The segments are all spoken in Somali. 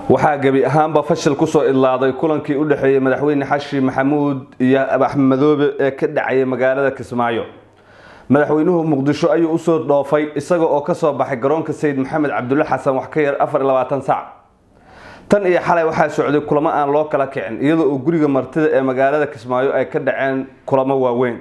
waxaa gabi ahaanba fashil ku soo idlaaday kulankii u dhaxeeyay madaxweyne xashi maxamuud iyo Axmed Madoobe ee ka dhacay magaalada Kismaayo. madaxweynuhu Muqdisho ayuu u soo dhoofay isaga oo ka soo baxay garoonka Sayid Maxamed Cabdulle Xasan wax ka yar 24 saac. tan iyo xalay waxaa socday kulamo aan loo kala kicin iyadoo guriga martida ee magaalada Kismaayo ay ka dhaceen kulamo waaweyn.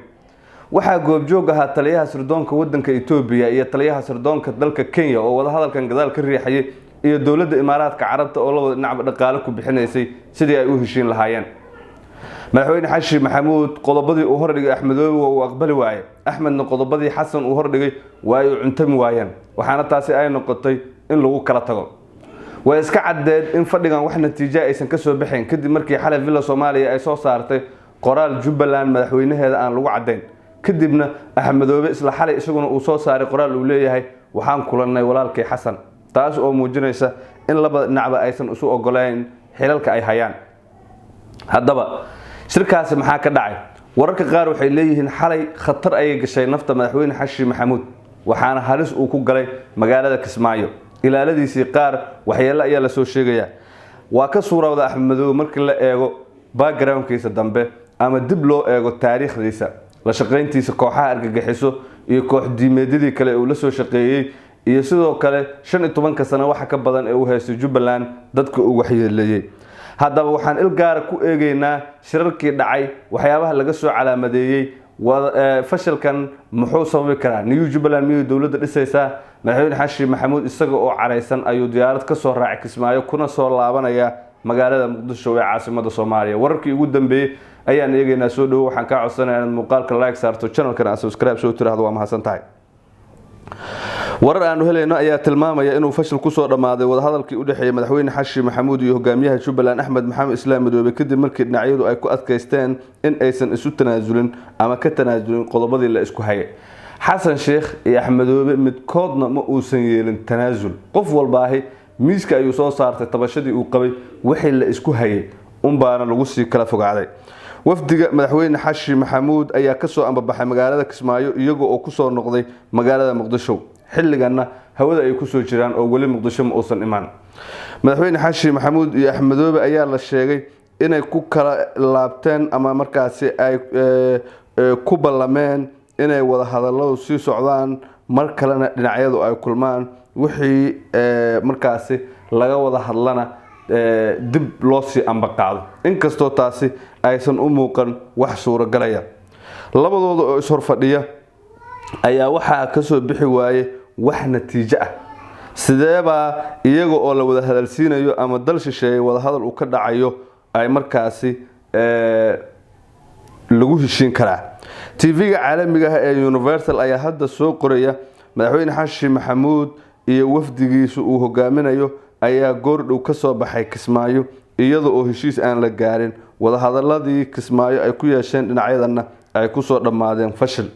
waxaa goobjoog ahaa taliyaha sirdoonka wadanka Itoobiya iyo taliyaha sirdoonka dalka Kenya oo wada hadalkan gadaal ka riixayay iyo dawladda Imaaraadka Carabta oo labada dhinac dhaqaale ku bixinaysay sidii ay u heshiin lahaayeen. madaxweyne xashi maxamuud qodobadii uu hordhigay Axmed Madoobe uu aqbali waayay, Axmedna qodobadii Xasan uu hordhigay waa ay cuntami waayeen, waxaana taasi ay noqotay in lagu kala tago. way iska cadeed in fadhigan wax natiijo aysan ka soo bixin kadib markii xalay Villa Soomaaliya ay soo saartay qoraal Jubbaland madaxweynaheeda aan lagu cadeyn. kadibna Axmed Madoobe isla xalay isaguna uu soo saaray qoraal uu leeyahay waxaan kulanay walaalkay Xasan, taas oo muujinaysa in labada dhinacba aysan isu ogoleen xilalka ay hayaan. haddaba shirkaasi maxaa ka dhacay? wararka qaar waxay leeyihiin xalay khatar ay gashay nafta madaxweyne xashi maxamuud, waxaana halis uu ku galay magaalada Kismaayo. ilaaladiisii qaar waxyeello ayaa la soo sheegaya. waa ka suurowda Axmed Madoobe markii la eego backgroundkiisa dambe ama dib loo eego taariikhdiisa, la shaqayntiisa kooxaha argagixiso iyo koox diimeedyadii kale uu la soo shaqeeyay iyo sidoo kale 15 sano waxa ka badan ee uu haystay Jubbaland dadka uu waxyeeleeyay. haddaba waxaan il gaar ku eegaynaa shirarkii dhacay, waxyaabaha laga soo calaamadeeyay fashilkan muxuu sababi karaa. New Jubbaland miyuu dawladda dhisaysaa? madaxweyne xashi maxamuud isaga oo careysan ayuu diyaarad ka soo raacay Kismaayo kuna soo laabanaya magaalada Muqdisho ee caasimadda Soomaaliya. wararkii ugu dambeeyay ayaan eegaynaa. soo dhawo, waxaan ka codsanayaa inaad muuqaalka like saarto, channelkana subscribe soo tiraahdo. waa mahadsantahay. warar aanu helayno ayaa tilmaamaya inuu fashil ku soo dhamaaday wada hadalkii u dhaxeeyay madaxweyne xashi maxamuud iyo hogaamiyaha Jubbaland Axmed Maxamed Islaam Madoobe kadib markii dhinacyadu ay ku adkaysteen in aysan isu tanaasulin ama ka tanaasulin qodobadii la isku hayay. xasan sheekh iyo Axmed Madoobe midkoodna ma uusan yeelin tanaasul. qof walbaahi miiska ayuu soo saartay tabashadii uu qabay wixii la isku hayay baana lagu sii kala fogaaday. wafdiga madaxweyne xashi maxamuud ayaa ka soo ambabaxay magaalada Kismaayo iyagoo oo ku soo noqday magaalada Muqdisho. xilligana hawada ay ku soo jiraan oo wali Muqdisho ma uusan imaan. madaxweyne xashi maxamuud iyo Axmed Madoobe ayaa la sheegay inay ku kala laabteen ama markaasi ay ku ballameen inay wada hadallo sii socdaan mar kalena dhinacyadu ay kulmaan wixii markaasi laga wada hadlana dib loo sii ambaqaado. inkastoo taasi aysan u muuqan wax suuragalaya. labadooda oo is horfadhiya ayaa waxaa ka soo bixi waayay wax natiijo ah. sideeba iyaga oo la wada hadalsiinayo ama dal shisheeye wada hadal uu ka dhacayo ay markaasi lagu heshiin karaa. TV-ga caalamiga ah ee Universal ayaa hadda soo qoraya madaxweyne xashi maxamuud iyo wafdigiisu uu hogaaminayo ayaa goordhow ka soo baxay Kismaayo iyadoo oo heshiis aan la gaarin. wada hadaladii Kismaayo ay ku yeesheen dhinacyadana ay ku soo dhamaadeen fashil.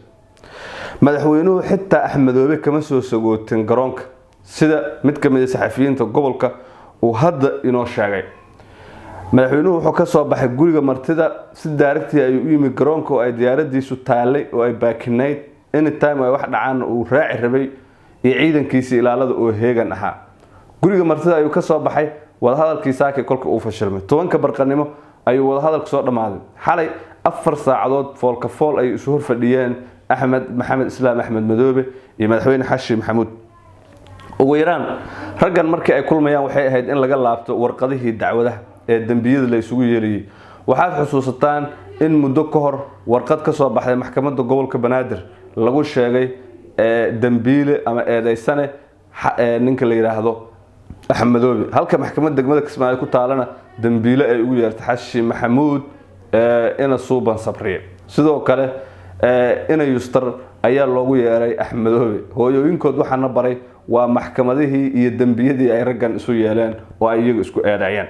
madaxweynuhu xitaa Axmed Madoobe kama soo sagootin garoonka sida mid ka mid ah saxafiyiinta gobolka uu hadda inoo sheegay. madaxweynuhu wuxuu ka soo baxay guriga martida si daaragtii ay u yimid garoonka oo ay diyaaradiisu taalay oo ay baakinayd anytime ay wax dhacaan uu raaci rabay iyo ciidankiisa ilaalada oo heegan ahaa. guriga martida ayuu ka soo baxay. wada hadalkii saakay kolka uu fashilmay 10 barqanimo ayuu wada hadalku soo dhamaaday. xalay 4 saacadood foolka fool ay isu horfadhiyeen Axmed Maxamed Islaam Axmed Madoobe iyo madaxweyne xashi maxamuud. ugu yaraan raggan markii ay kulmayaan waxay ahayd in laga laabto warqadihii dacwadaha ee dambiyada la isugu yeeliyay. waxaad xusuusataan in muddo ka hor warqad ka soo baxday maxkamadda gobolka Banaadir lagu sheegay dambiile ama eedeysane ninka la yiraahdo Axmed Madoobe, halka maxkamadda degmada Kismaayo ku taalana dambiile ay ugu yeertay xashi maxamuud ina suuban sabriye. sidoo kale ina yustar ayaa loogu yeeray Axmed Madoobe. hooyooyinkood waxaana baray waa maxkamadihii iyo dambiyadii ay raggan isu yeeleen oo ay iyagu isku eedeeyeen.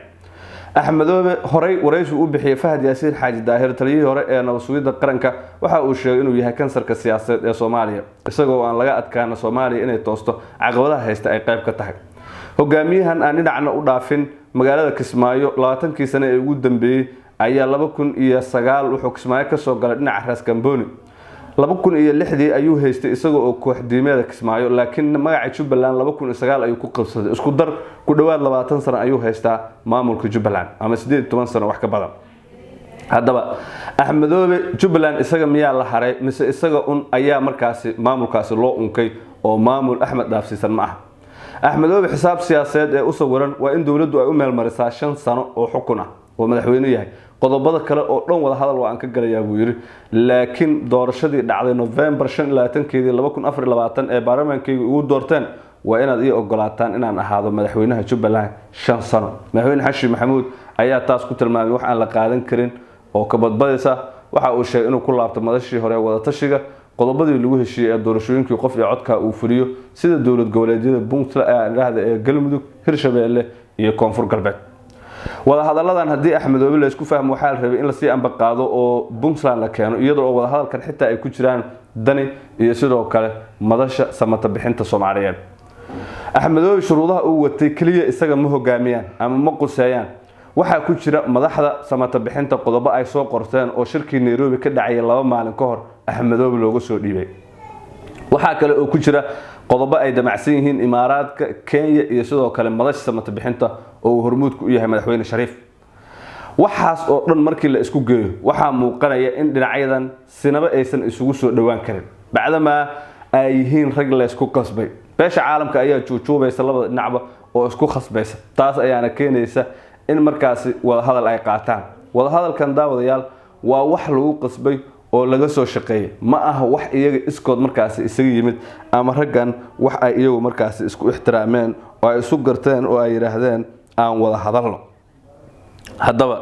Axmed Madoobe horay waraysi u bixiyay Fahad Yaasiin Xaaji Daahir taliyihii hore ee nabadsugyada qaranka waxa uu sheegay inuu yahay kansarka siyaasadeed ee Soomaaliya isagoo aan laga adkaan Soomaaliya inay toosto caqabadaha haysta ay qayb ka tahay. hogaamiyahan aan dhinacna u dhaafin magaalada Kismaayo 20 sano ee ugu dambeeyay ayaa 2009 wuxuu Kismaayo ka soo galay dhinaca Ras Kamboni. 2006 ayuu haystay isagoo oo koox diimeed Kismaayo laakiin magaca Jubbaland 2009 ayuu ku qabsaday isku dar ku dhawaad 20 sano ayuu haystaa maamulka Jubbaland ama 18 sano wax ka badan haddaba Axmedoobe Jubbaland isaga miyaa la haray mise isaga ayaa markaasi maamulkaasi loo unkay oo maamul Axmed dhaafsiisan ma aha Axmedoobe xisaab siyaasadeed ee u sawiran waa in dawladdu ay u meel marisaa 5 sano oo xukun ah oo madaxweyne yahay qodobada kale oo dhan wada hadal waan ka galayaa buu yiri laakiin doorashadii dhacday November 25keedii 2024 ee baarlamaankaygu ugu doorteen waa inaad ii ogolaataan inaan ahaado madaxweynaha Jubbaland 5 sano madaxweyne Xashi Maxamuud ayaa taas ku tilmaamay wax aan la qaadan karin oo ka badbadaysa waxa uu sheegay inuu ku laabto madashii hore wada tashiga qodobadii lagu heshiiyay doorashooyinkii qof iyo codka uu fuliyo sida dawlad goboleedyada Puntland ee Galmudug Hirshabeelle iyo Koonfur Galbeed wada hadaladan hadii Axmedoobe la isku fahmo waxa la rabay in la sii amba qaado oo Puntland la keeno iyadoo wada hadalkan xitaa ay ku jiraan dani iyo sidoo kale madasha samata bixinta Soomaaliyeed Axmedoobe shuruudaha uu watay kaliya isaga ma hogaamiyaan ama ma quseeyaan waxa ku jira madaxda samata bixinta qodobo ay soo qorteen oo shirkii Nairobi ka dhacay 2 maalin ka hor Axmedoobe looga soo dhiibay waxa kale oo ku jira qodobo ay damacsan yihiin Imaaraadka Kenya iyo sidoo kale madasha samata bixinta oo hormuud ku yahay madaxweyne Shariif waxaas oo dhan markii la isku geeyo waxa muuqanaya in dhinacyadan sinaba aysan isugu soo dhawaan karin bacdama ay yihiin rag la isku qasbay beesha caalamka ayaa juujuubaysa labada dhinacba oo isku khasbaysa taas ayaana keenaysa in markaasi wada hadal ay qaataan wada hadalkan daawadayaal waa wax lagu qasbay oo laga soo shaqeeyay ma aha wax iyaga iskood markaasi isaga yimid ama raggan wax ay iyagu markaasi isku ixtiraameen oo ay isu garteen oo ay yiraahdeen aan wada hadalno haddaba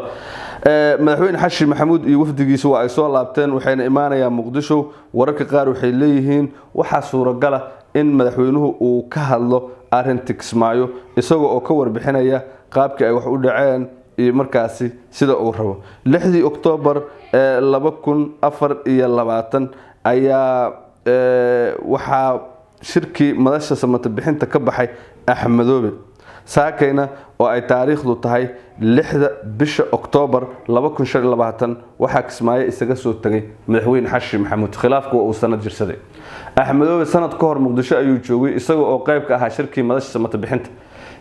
madaxweyne Xashi Maxamuud iyo wafdigiisa waa ay soo laabteen waxayna imaanayaan Muqdisho wararka qaar waxay leeyihiin waxa suuragal ah in madaxweynuhu uu ka hadlo arrinta Kismaayo isagoo oo ka warbixinaya qaabka ay wax u dhaceen iyo markaasi sida uu rabo 6 Oktoobar 2024 ayaa waxa shirkii madasha samata bixinta ka baxay Axmedoobe saakayna oo ay taariikhdu tahay 6 bisha Oktoobar 2025 waxa Kismaayo isaga soo tagay madaxweyne Xashi Maxamuud khilaafku uu sanad jirsaday Axmedoobe sanad ka hor Muqdisho ayuu joogay isagoo oo qayb ka ahaa shirkii madasha samata bixinta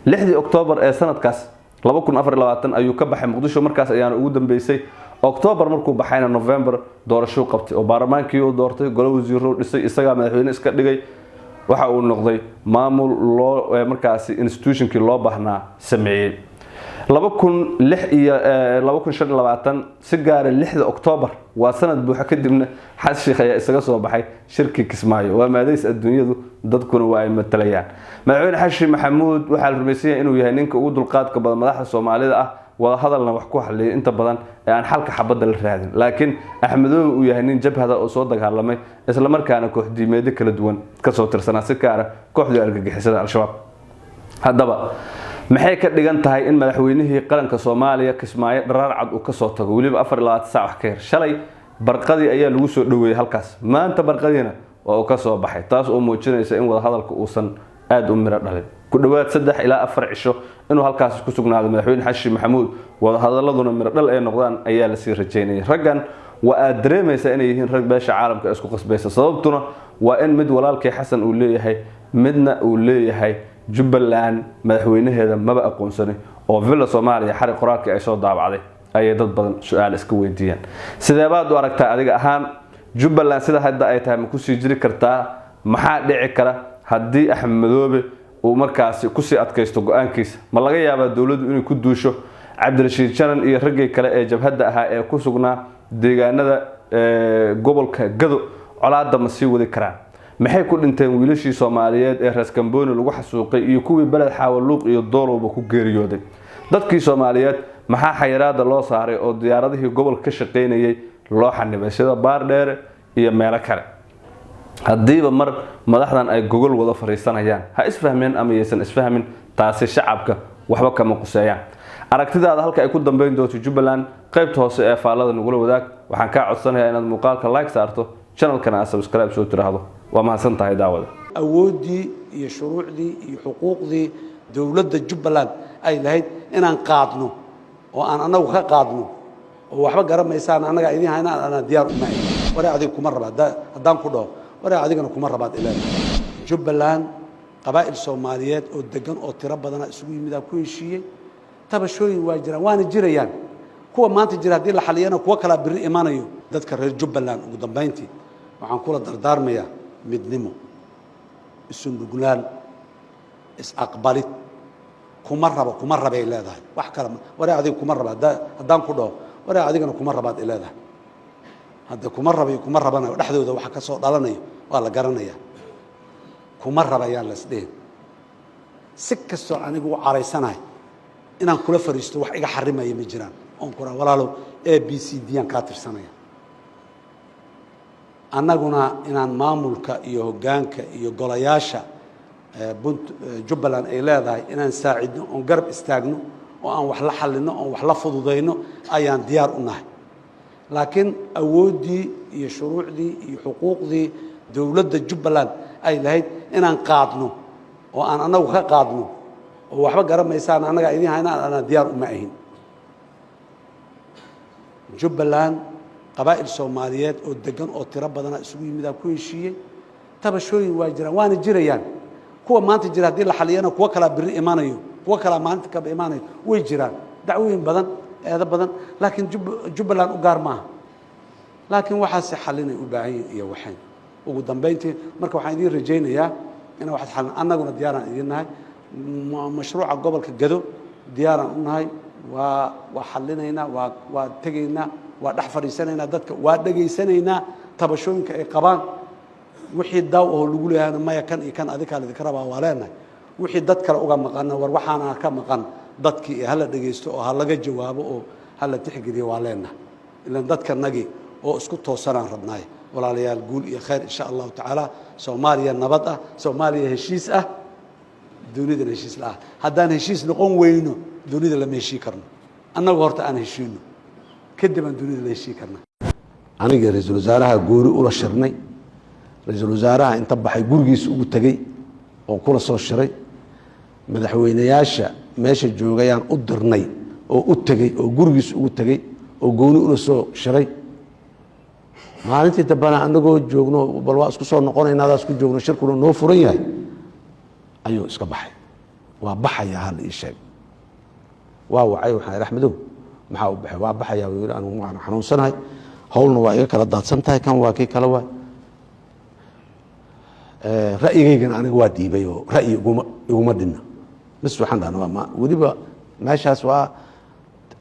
6 Oktoobar ee sanadkaas 2024 ayuu ka baxay Muqdisho markaas ayaana ugu dambeysay Oktoobar markuu baxayna November doorasho qabtay oo baarlamaankii uu doortay golo wasiiro dhisay isaga madaxweyne iska dhigay waxa uu noqday maamul loo markaasi institutionkii loo baahnaa sameeyay 2025 si gaar ah 6 Oktoobar waa sanad buuxa kadibna Xashi ayaa isaga soo baxay shirkii Kismaayo waa maadays adduunyadu dadkuna waa ay matalayaan madaxweyne Xashi Maxamuud waxa la rumaysan inuu yahay ninka ugu dulqaadka badan madaxda Soomaalida ah wada hadalna wax ku xaliyay inta badan ee aan xalka xabada la raadin laakiin Axmedoobe uu yahay nin jabhada oo soo dagaalamay isla markaana koox diimeed kala duwan ka soo tirsanaa si gaar ah kooxda argagixisada Al-Shabaab haddaba maxay ka dhigan tahay in madaxweynihii qaranka Soomaaliya Kismaayo dharaar cad uu ka soo tago waliba 24 saac wax ka yar shalay barqadii ayaa lagu soo dhaweeyay halkaas maanta barqadiina waa uu ka soo baxay taas oo muujinaysa in wada hadalku uusan aad u miro dhalin ku dhawaad 3 ilaa 4 cisho inuu halkaas ku sugnaado madaxweyne Xashi Maxamuud wada hadaladuna miro dhal ay noqdaan ayaa la sii rajeynayay raggan waa aad dareemaysa inay yihiin rag beesha caalamka isku qasbaysa sababtuna waa in mid walaalkay Xasan uu leeyahay midna uu leeyahay Jubbaland madaxweynaheeda maba aqoonsani oo villa Soomaaliya xariiq qoraalkii ay soo daabacday ay dad badan su'aal iska weydiiyaan sidee baad u aragtaa adiga ahaan Jubbaland sida hadda ay tahay ma ku sii jiri kartaa maxaa dhici kara hadii Axmedoobe uu markaasi ku sii adkaysto go'aankiisa ma laga yaabaa dawladdu inay ku duusho Cabdirashiid Janan iyo ragay kale ee jabhadda ahaa ee ku sugnaa deegaanada gobolka Gado colaadda ma sii wadi karaan maxay ku dhinteen wiilashii Soomaaliyeed ee Ras Kambooni lagu xasuuqay iyo kuwii balad Xawaluuq iyo Doolowba ku geeriyooday dadkii Soomaaliyeed maxaa xayiraada loo saaray oo diyaaradihii gobolka ka shaqeynayay loo xanibay sida Baardheer iyo meelo kale hadiiba mar madaxdan ay gogol wada fariisanayaan ha isfahmeen ama yeesan isfahmin taasi shacabka waxba kama quseeyaan aragtidaada halka ay ku dambeyn doonto Jubbaland qaybta hoose ee faalada nagula wadaag waxaan ka codsanayaa inaad muuqaalka like saarto channelkana subscribe soo tiraahdo waa mahadsan tahay daawada awoodii iyo shuruucdii iyo xuquuqdii dawladda Jubbaland ay lahayd inaan qaadno oo aan anagu ka qaadno oo waxba garamaysaan anaga idin hayna ana diyaar u nahay ورا أديك كم مرة بعد هدان كله ورا أديك أنا كم مرة بعد إلى جبلان قبائل الصوماليات أو الدجان أو تراب بدنا أسوي مذا كل شيء تبى شوي واجرا وأنا جريان كوا ما أنت جرا دي لحاليا كوا كلا بري إيمانيو تذكر جبلان قدام بينتي وعن كل دردار ميا مدنمو السندقلان is أقبلت كم مرة إلى ذا وحكلم ورا أديك كم مرة بعد هدان كله ورا أديك أنا كم مرة بعد إلى ذا هذا كم مرة بنا لحظة ذا وحكى صوت على والله قرنيا كم مرة بيان لسدين سكة السؤال أنا جو عريسنا إن كل فريست وح إجا حرمة يمجران أنكرا ولا له ABCD أن كاتر سنة أنا قلنا إن مامولك يهجانك يقولياشا بنت جبلان إلى ذا إن نساعدنا ونقرب استاجنا وأن وحلا حلنا وأن وحلا فضوضينا أيان ديار أناه لكن أودي يشروع دي يحقوق دي دولة جبلان أي لهيد إن قادنو وأنا أنا وخا قادنو وحبا قرب ميسان أنا قاعدين هنا أنا ديار معين جبلان قبائل الصوماليات أو الدجان أو تراب بدنا أسوي مذا كل شيء تبى شوي واجرا وأنا جريان كوا ما أنت جرا دي لحاليا كوا كلا بري إيمانيو كوا كلا ما أنت كب إيمانيو ويجران دعوين بدن هذا بدن لكن جبلان أقار معه لكن واحد حلنا يباعين يا وحين وقدام بينتي مركب وحين رجينا يا أنا واحد حل أنا قلنا ديارنا إذنها مشروع قبل كجدو ديارنا هاي وحلنا هنا وتجينا ودحفر سنة دتك ودقي سنة تبشون كقبان وحيد داو هو اللي يقول أنا ما يكن أذكر اللي ذكرها ولانا وحيد دتك أوجا مقنا وروحنا كم مقن دتك هلا دقيستو هلا جا جوابه هلا تحكي دي ولانا إلا دتك النجي أو اسكت توصلنا ربناي ولا ليال قول يا خير إن شاء الله تعالى سوماليا النبضة سوماليا هشيسة دوني ده هشيس لا هدان هشيس نقوم وينه دوني ده لما يشي كرنا أنا وقرت أنا هشينه كده من دوني ده يشي كرنا أنا جا رئيس الوزراء جوري ولا شرني رئيس الوزراء أنت بحي جورجيس وتجي أو كل صور الشري مدحوينياشة ماشي جوجيان قدرني أو أتجي أو جورجيس وتجي أو جوني ولا صور الشري ما أنت تبنا أنكو جوجنو بالواس كسر نقول إن هذا سكو جوجنو شركنا نوفرية أيوة إسكبحي وبحي هذا الشيء واو عيو حنا رحمدو محاو بحي وبحي ويقول أنا ما حنون سنة هول نوايا كلا ضاد سنتها كان واقي كلا وا رأيي كان أنا وادي بيو رأيي يقوم دنا بس وحنا أنا ما ودي بقى ماشي سوا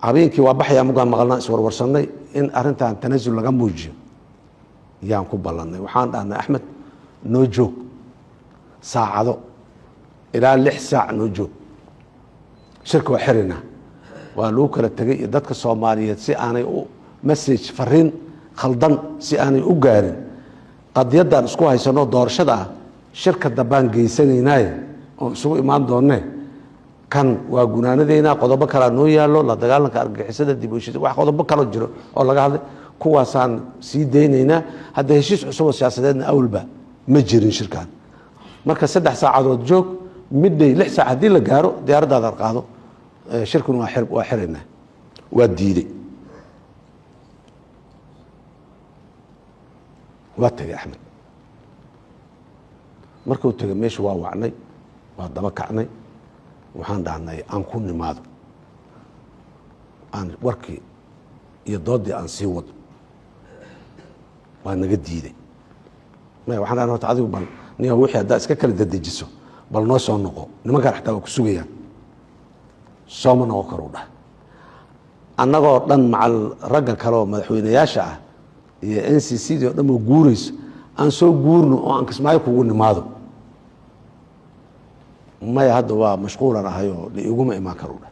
عبين كي وبحي أمو كان مغلنا سور ورسني إن أرنت تنزل لقى موجي يان كوبلنا وحان أنا أحمد نوجو ساعدو إلى 6 ساعة نوجو شركة وحرنا ولوكالة تجي دتك الصومالية سي أنا مسج فرين خلدان سي أنا أجارين قد يدا نسقوها يسنو دور شدا شركة دبان جيسني ناي أو سوق إيمان دونة كان وجنانا دينا قضبة كلا نويا لو لا دجالنا كأرجحسد الدبوشيت واحد قضبة كلا جرو أو لا قال كواسان سي دينينا هذا هشيس عصوبة سياسيين أول با مجرين شركان مركز 6 ساعات جوك مدي 6 ساعات دي لجارو ديار دار قاضو شركة واحرنا وديلي واتجي أحمد مركو تجميش ووعني وضبكعني وحان دعني أنكون ماذا أن وركي يضادي أن سيود وأنا جديدي ما وحنا أنا تعذب بل نيا وحي دا إسكاكر دا ديجسو بل نوسو نقو نما كان حتى وكسوغيان صوم نوكرو ده أنا قلنا مع الرجل كلو مدحوينياشا يا NCC دي قدامه جوريس أن سو جورنو أو أن كسماي كون ماذا ما يهدوا مشغول أنا هيو ليقوم إما كروده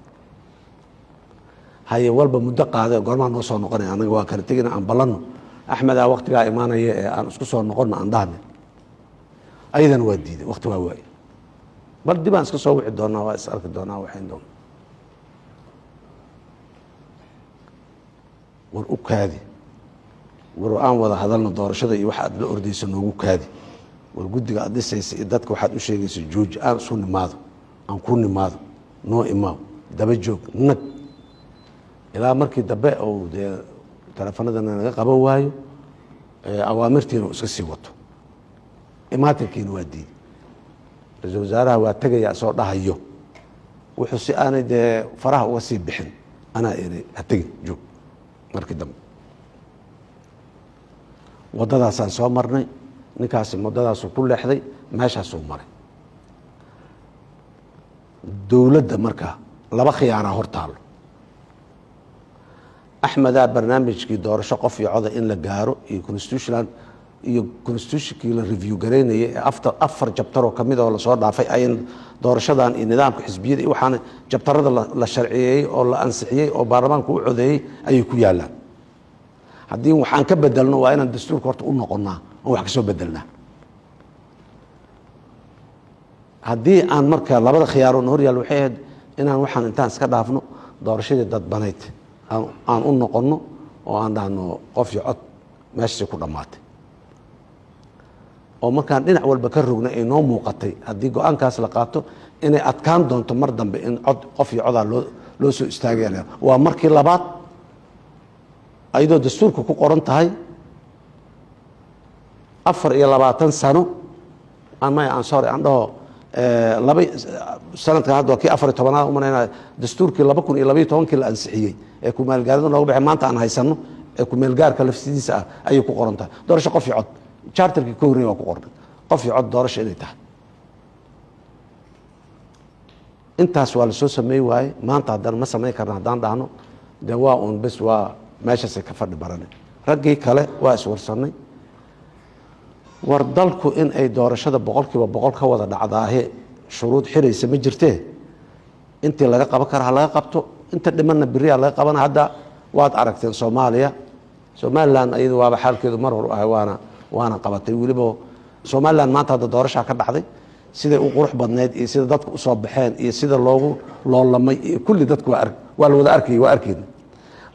هاي والبا مدقة هذا قرما نوصل نقرن أنا جوا كرتيجنا عن بلانو أحمد وقت جاء إيمانا أنا اسكسر نقرن عن دهنا أيضا ودي وقت واوي بل دي بان اسكسر وحد دونا واسألك دونا وحين دون والأوك هذه والرؤان وذا هذا دور شذي واحد الأردي سنوك هذه والجود قاعد يسيس إدتك واحد وشيء يسجوج أنا سون ماذا أنا كون ماذا نو إمام دبجوك نك إلى مركي دباء أو ده تلفنا ده أنا قبوا وايو awaamirtiina uu iska sii wato imaatinkiina waa diiday ra-iisul wasaaraha waa tegaya soo dhahayo wuxuu si aanay dee faraha uga sii bixin anaa iri ha tegin joog markii dambe waddadaasaan soo marnay ninkaasi muddadaasuu ku leexday meeshaasuu maray dowladda markaa laba khiyaaraa hor taalo axmedaa barnaamijkii doorasho qof iyo coda in la gaaro iyo constitutionkii la review garaynayay ee afar jabtaroo ka mid oo lasoo dhaafay ayn doorashadan iyo nidaamka xisbiyada iyo waxaana jabtarada la sharciyeeyey oo la ansixiyey oo baarlamaanku u codeeyey ayay ku yaalaan haddii waxaan ka bedelno waa inaan dastuurka horta u noqonnaa oon wax ka soo bedelnaa haddii aan marka labada khiyaaroon hor yaal waxay ahayd inaan waxaan intaan iska dhaafno doorashadii dadbanayd aan u noqonno oo aan dhahno qof iyo cod meeshasay ku dhammaatay oo markaan dhinac walba ka rogna ay noo muuqatay haddii go-aankaas la qaato inay adkaan doonto mar dambe in qof iyo codaa loo soo istaagaya waa markii labaad ayadoo dastuurka ku qoran tahay 24 sano aan dhaho sanadkan hadda waa kii 14aad umanayna dastuurkii 2012 la ansixiyey ee kumaalgaarida nooga baxay maanta aan haysano ee kumaalgaarka lafsidiisa ah ayay ku qoran tahay doorasho qof iyo cod charterkii ka horreeyay waa ku qornay qof iyo cod doorasho inay tahay intaas waa la soo sameey waaye maanta haddana ma samayn karna haddaan dhahno dee waa uun bes waa meeshaasay ka fadhi baranay raggii kale waa iswarsanay war dalku in ay doorashada 100% ka wada dhacdaahe shuruud xiraysa ma jirtee intii laga qaban karaa laga qabto inta dhimanna beriyaa laga qabana hadda waad aragteen somaliland iyadu waaba xaalkeedu mar hor ahay waana qabatay weliba somaliland maanta hadda doorashaa ka dhacday siday u qurux badneyd iyo sida dadku usoo baxeen iyo sida loogu loolamay iyo kulli dadku waa la wada arkayay waa arkeyna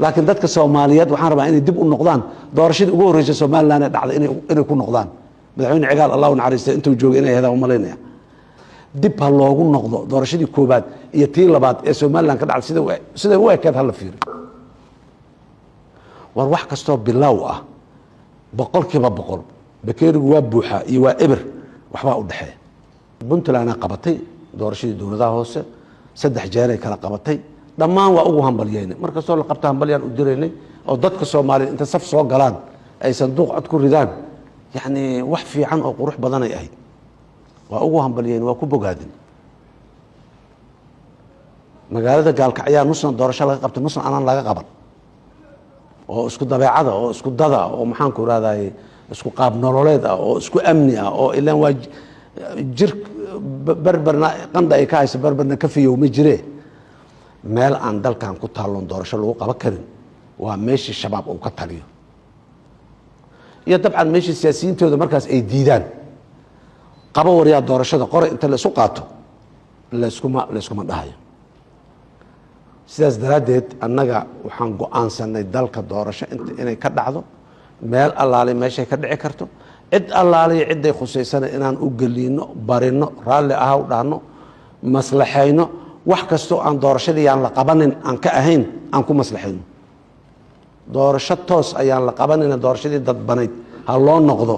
laakiin dadka soomaaliyeed waxaan rabaa inay dib u noqdaan doorashadii ugu horreysay somaliland ee dhacday inay ku noqdaan madaxweyne cigaal allahu naxariistay intuu joogay inay heedaan umalaynaya dib ha loogu noqdo doorashadii koobaad iyo tii labaad ee somaliland ka dhacday siday u ekeed hala fiiri war wax kastoo bilow ah 100% bakeerigu waa buuxaa iyo waa eber waxbaa u dhexeeya puntlandna qabatay doorashadii dowladaha hoose 3 jeeray kala qabatay dhammaan waa ugu hambalyeynay markastoo la qabta hambalyaan u diraynay oo dadka soomaaliyeed inta saf soo galaan ay sanduuq cod ku ridaan yacni wax fiican oo qurux badanay ahayd waa ugu hambalyeyn waa ku bogaadin magaalada gaalkacyaa nusna doorasho laga qabtay nusna anaan laga qaban oo isku dabeecada oo isku dada oo maxaan ku raadayay isku qaab nololeed ah oo isku amni ah oo ilaan waa jir barbarna qanda ay ka hayso barbarna ka fiyow ma jiree meel aan dalkan ku taalloon doorasho lagu qaban karin waa meeshii shabaab uu ka taliyo iyo dabcan meeshii siyaasiyiintooda markaas ay diidaan qabo waryaa doorashada qore inta la isu qaato layskuma dhahayo sidaas daraaddeed annaga waxaan go-aansanay dalka doorasho inay ka dhacdo meel allaale meeshay ka dhici karto cid allaaliyo cidday khusaysana inaan u gelino barino raalli ahaw dhahno maslaxayno wax kastoo aan doorashadii aan la qabanin aan ka ahayn aan ku maslaxayno doorasho toos ayaan la qabanayna doorashadii dadbanayd ha loo noqdo